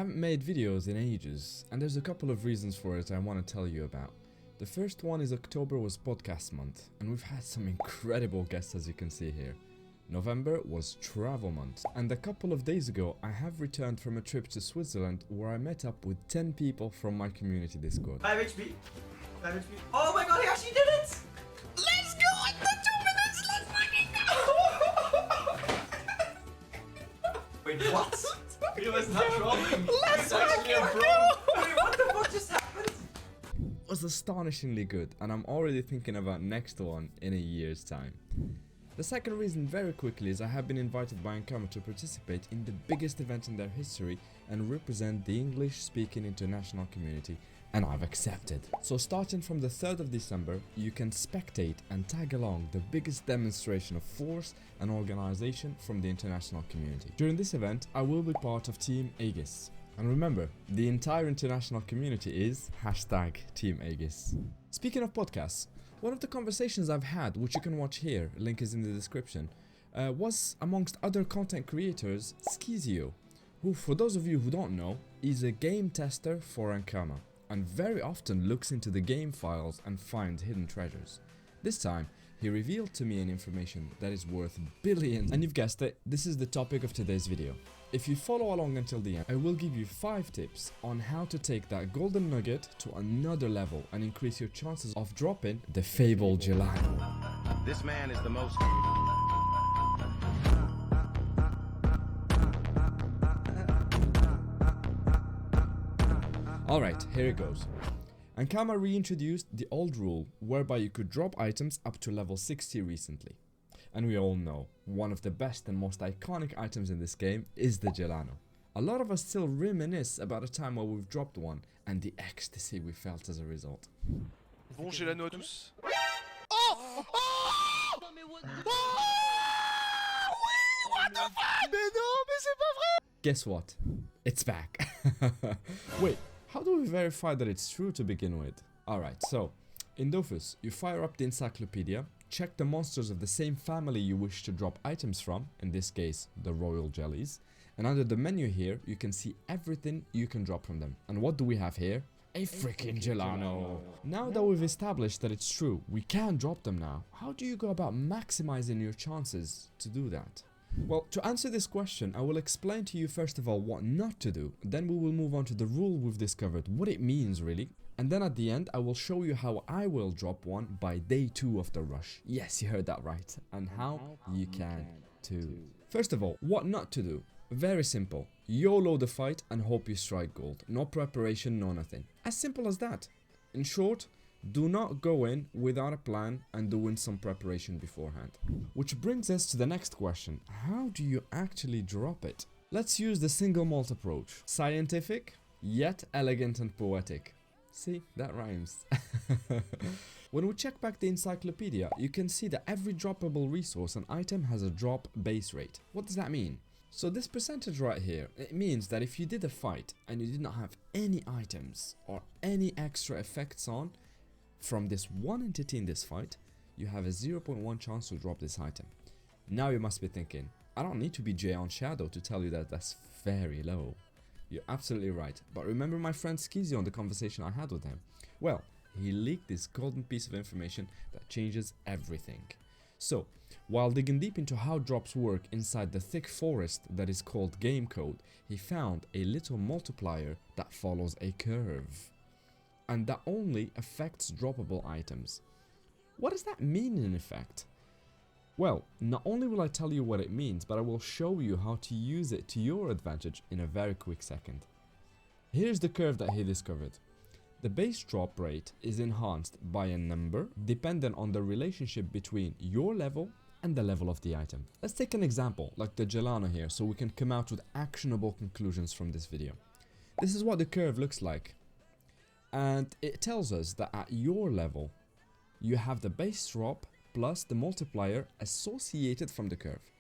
haven't made videos in ages, and there's a couple of reasons for it I want to tell you about. The first one is October was podcast month, and we've had some incredible guests as you can see here. November was travel month, and a couple of days ago I have returned from a trip to Switzerland where I met up with 10 people from my community Discord. 5 HP. 5 HP. Oh my god, he actually did it! Let's go! In the 2 minutes, let's fucking go! Wait, what? He was not trolling. Let's actually a pro. Wait, what the fuck just happened? It was astonishingly good, and I'm already thinking about next one in a year's time. The second reason very quickly is I have been invited by Ankama to participate in the biggest event in their history and represent the English-speaking international community, and I've accepted. So starting from the 3rd of December, you can spectate and tag along the biggest demonstration of force and organization from the international community. During this event, I will be part of Team Aegis. And remember, the entire international community is #Team Aegis. Speaking of podcasts, one of the conversations I've had, which you can watch here, link is in the description, was amongst other content creators, Skizio, who, for those of you who don't know, is a game tester for Ankama, and very often looks into the game files and finds hidden treasures. This time, he revealed to me an information that is worth billions, and you've guessed it, this is the topic of today's video. If you follow along until the end, I will give you 5 tips on how to take that golden nugget to another level and increase your chances of dropping the fabled Gelano. This man is the most... Alright, here it goes. Ankama reintroduced the old rule whereby you could drop items up to level 60 recently. And we all know, one of the best and most iconic items in this game is the Gelano. A lot of us still reminisce about a time where we've dropped one and the ecstasy we felt as a result. Bon Gelano à tous. Oh! Oh! What the fuck? Mais non, mais c'est pas vrai! Guess what? It's back. Wait, how do we verify that it's true to begin with? Alright, so, in Dofus, you fire up the encyclopedia, check the monsters of the same family you wish to drop items from, in this case, the royal jellies, and under the menu here, you can see everything you can drop from them. And what do we have here? A freaking Gelano! Now that we've established that it's true, we can drop them now, how do you go about maximizing your chances to do that? Well, to answer this question, I will explain to you first of all what not to do, then we will move on to the rule we've discovered, what it means really, and then at the end I will show you how I will drop one by day 2 of the rush. Yes, you heard that right, and how you can too. First of all, what not to do. Very simple. YOLO the fight and hope you strike gold. No preparation, no nothing. As simple as that. In short, do not go in without a plan and doing some preparation beforehand. Which brings us to the next question. How do you actually drop it? Let's use the Single-Malt approach. Scientific, yet elegant and poetic. See, that rhymes. When we check back the encyclopedia, you can see that every droppable resource and item has a drop base rate. What does that mean? So this percentage right here, it means that if you did a fight and you did not have any items or any extra effects on, from this one entity in this fight, you have a 0.1 chance to drop this item. Now you must be thinking, I don't need to be Jay on Shadow to tell you that that's very low. You're absolutely right, but remember my friend Skizio on the conversation I had with him? Well, he leaked this golden piece of information that changes everything. So, while digging deep into how drops work inside the thick forest that is called game code, he found a little multiplier that follows a curve. And that only affects droppable items. What does that mean in effect? Well, not only will I tell you what it means, but I will show you how to use it to your advantage in a very quick second. Here's the curve that he discovered. The base drop rate is enhanced by a number dependent on the relationship between your level and the level of the item. Let's take an example like the Gelano here so we can come out with actionable conclusions from this video. This is what the curve looks like. And it tells us that at your level, you have the base drop plus the multiplier associated from the curve.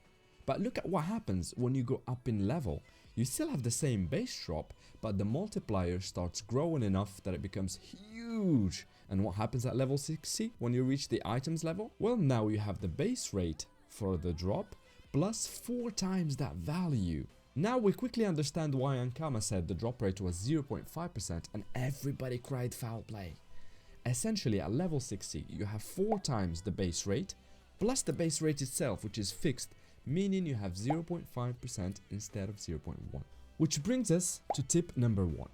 But look at what happens when you go up in level. You still have the same base drop, but the multiplier starts growing enough that it becomes huge. And what happens at level 60 when you reach the items level? Well, now you have the base rate for the drop plus 4 times that value. Now we quickly understand why Ankama said the drop rate was 0.5% and everybody cried foul play. Essentially at level 60 you have 4 times the base rate plus the base rate itself, which is fixed, meaning you have 0.5% instead of 0.1. Which brings us to tip number 1.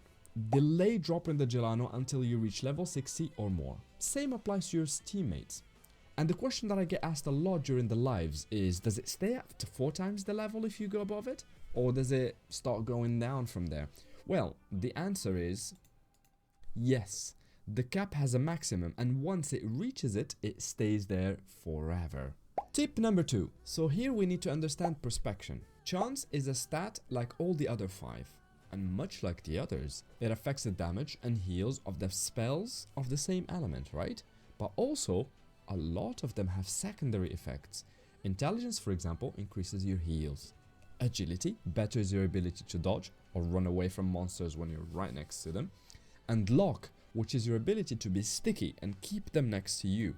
Delay dropping the Gelano until you reach level 60 or more. Same applies to your teammates. And the question that I get asked a lot during the lives is, does it stay up to 4 times the level if you go above it? Or does it start going down from there? Well, the answer is yes. The cap has a maximum, and once it reaches it, it stays there forever. Tip number 2. So here we need to understand prospection. Chance is a stat like all the other 5. And much like the others, it affects the damage and heals of the spells of the same element, right? But also, a lot of them have secondary effects. Intelligence, for example, increases your heals. Agility betters your ability to dodge or run away from monsters when you're right next to them. And lock, which is your ability to be sticky and keep them next to you.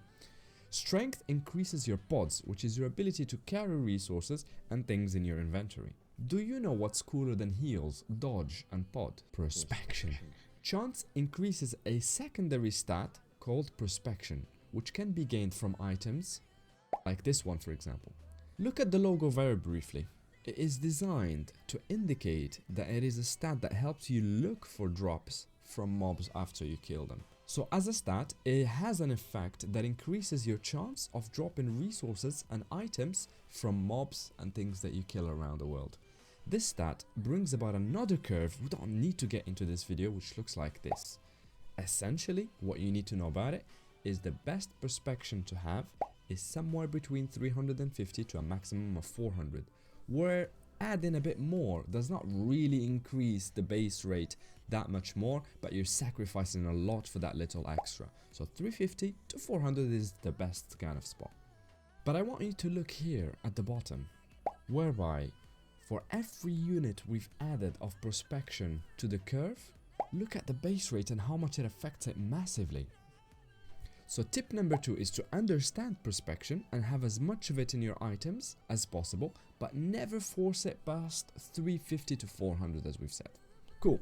Strength increases your pods, which is your ability to carry resources and things in your inventory. Do you know what's cooler than heals, dodge and pod? Prospection. Chance increases a secondary stat called prospection, which can be gained from items, like this one for example. Look at the logo very briefly. It is designed to indicate that it is a stat that helps you look for drops from mobs after you kill them. So as a stat, it has an effect that increases your chance of dropping resources and items from mobs and things that you kill around the world. This stat brings about another curve we don't need to get into this video, which looks like this. Essentially, what you need to know about it is the best prospection to have is somewhere between 350 to a maximum of 400, where adding a bit more does not really increase the base rate that much more, but you're sacrificing a lot for that little extra. So 350 to 400 is the best kind of spot. But I want you to look here at the bottom, whereby for every unit we've added of prospection to the curve, look at the base rate and how much it affects it massively. So tip number 2 is to understand prospection and have as much of it in your items as possible, but never force it past 350 to 400 as we've said. Cool.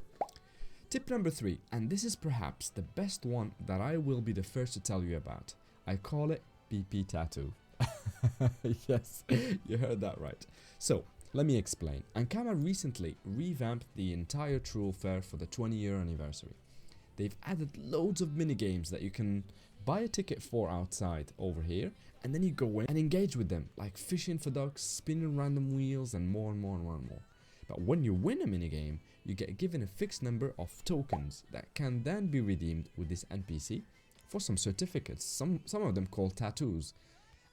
Tip number 3, and this is perhaps the best one that I will be the first to tell you about. I call it PP tattoo. Yes, you heard that right. So, let me explain. Ankama recently revamped the entire Truel Fair for the 20-year anniversary. They've added loads of minigames that you can buy a ticket for outside over here, and then you go in and engage with them, like fishing for ducks, spinning random wheels, and more and more and more and more. But when you win a minigame, you get given a fixed number of tokens that can then be redeemed with this NPC for some certificates, some of them called tattoos.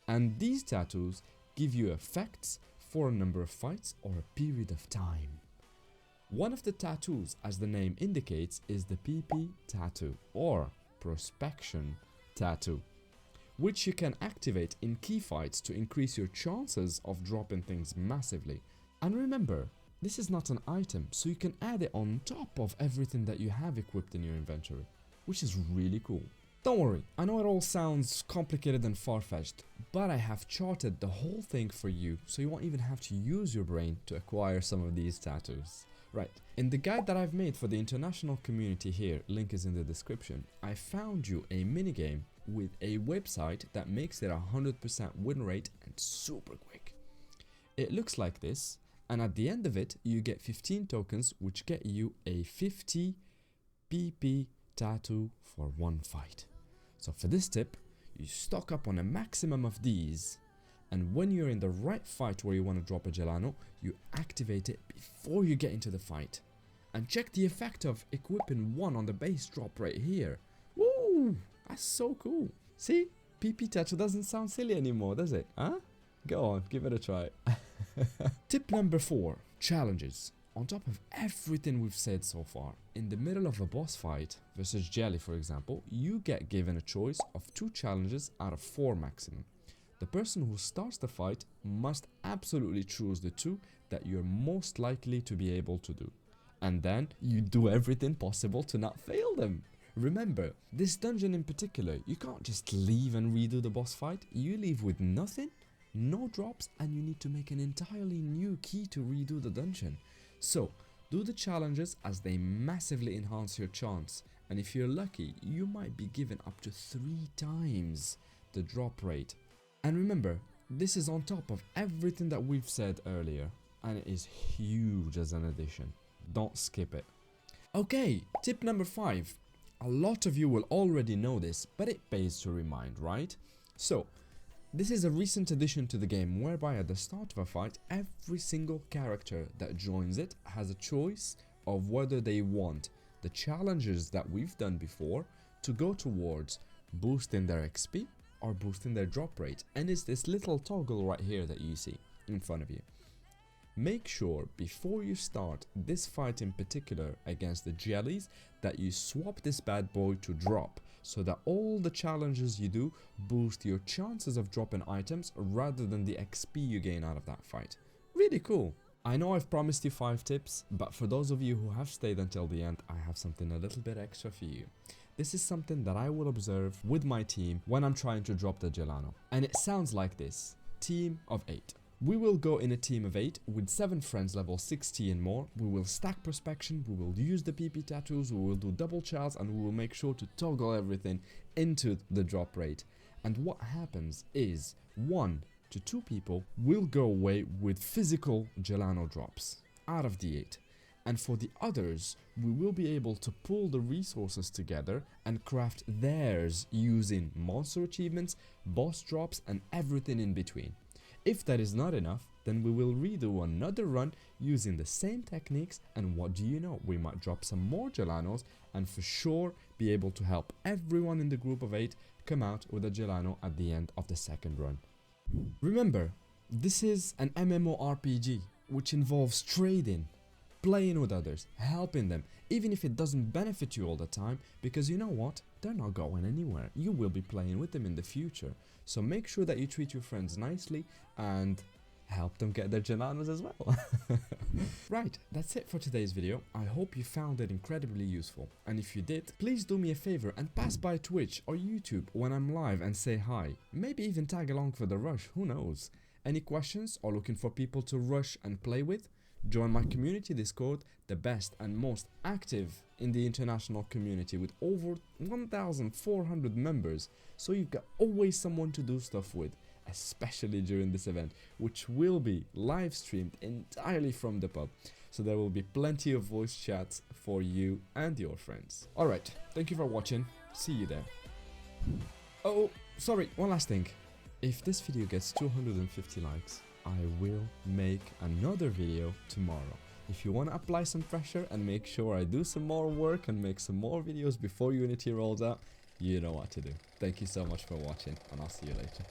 And these tattoos give you effects for a number of fights or a period of time. One of the tattoos, as the name indicates, is the PP tattoo or prospection tattoo, which you can activate in key fights to increase your chances of dropping things massively. And remember, this is not an item, so you can add it on top of everything that you have equipped in your inventory, which is really cool. Don't worry, I know it all sounds complicated and far-fetched, but I have charted the whole thing for you, so you won't even have to use your brain to acquire some of these tattoos. Right, in the guide that I've made for the international community here, link is in the description, I found you a minigame with a website that makes it 100% win rate and super quick. It looks like this, and at the end of it, you get 15 tokens which get you a 50 PP tattoo for one fight. So for this tip, you stock up on a maximum of these, and when you're in the right fight where you want to drop a Gelano, you activate it before you get into the fight. And check the effect of equipping one on the base drop right here. Woo! That's so cool. See? PP tattoo doesn't sound silly anymore, does it? Huh? Go on, give it a try. Tip number 4, challenges. On top of everything we've said so far, in the middle of a boss fight versus Jelly for example, you get given a choice of 2 challenges out of 4 maximum. The person who starts the fight must absolutely choose the 2 that you're most likely to be able to do. And then you do everything possible to not fail them. Remember, this dungeon in particular, you can't just leave and redo the boss fight. You leave with nothing, no drops, and you need to make an entirely new key to redo the dungeon. So, do the challenges as they massively enhance your chance, and if you're lucky, you might be given up to 3 times the drop rate. And remember, this is on top of everything that we've said earlier, and it is huge as an addition. Don't skip it. Okay, tip number 5. A lot of you will already know this, but it pays to remind, right? So, this is a recent addition to the game whereby at the start of a fight, every single character that joins it has a choice of whether they want the challenges that we've done before to go towards boosting their XP or boosting their drop rate. And it's this little toggle right here that you see in front of you. Make sure before you start this fight in particular against the jellies that you swap this bad boy to drop, so that all the challenges you do boost your chances of dropping items rather than the XP you gain out of that fight. Really cool. I know I've promised you 5 tips, but for those of you who have stayed until the end, I have something a little bit extra for you. This is something that I will observe with my team when I'm trying to drop the Gelano. And it sounds like this. Team of 8. We will go in a team of 8 with 7 friends level 60 and more. We will stack prospection, we will use the PP tattoos, we will do double chars, and we will make sure to toggle everything into the drop rate. And what happens is 1 to 2 people will go away with physical Gelano drops out of the 8. And for the others, we will be able to pull the resources together and craft theirs using monster achievements, boss drops, and everything in between. If that is not enough, then we will redo another run using the same techniques, and what do you know, we might drop some more Gelanos and for sure be able to help everyone in the group of 8 come out with a Gelano at the end of the second run. Remember, this is an MMORPG which involves trading, playing with others, helping them, even if it doesn't benefit you all the time, because you know what, they're not going anywhere. You will be playing with them in the future. So make sure that you treat your friends nicely and help them get their Gelanos as well. Right, that's it for today's video. I hope you found it incredibly useful. And if you did, please do me a favor and pass by Twitch or YouTube when I'm live and say hi. Maybe even tag along for the rush, who knows. Any questions or looking for people to rush and play with? Join my community Discord, the best and most active in the international community with over 1,400 members, so you've got always someone to do stuff with, especially during this event, which will be live streamed entirely from the pub, so there will be plenty of voice chats for you and your friends. Alright, thank you for watching, see you there. Oh, sorry, one last thing. If this video gets 250 likes, I will make another video tomorrow. If you want to apply some pressure and make sure I do some more work and make some more videos before Unity rolls out, you know what to do. Thank you so much for watching, and I'll see you later.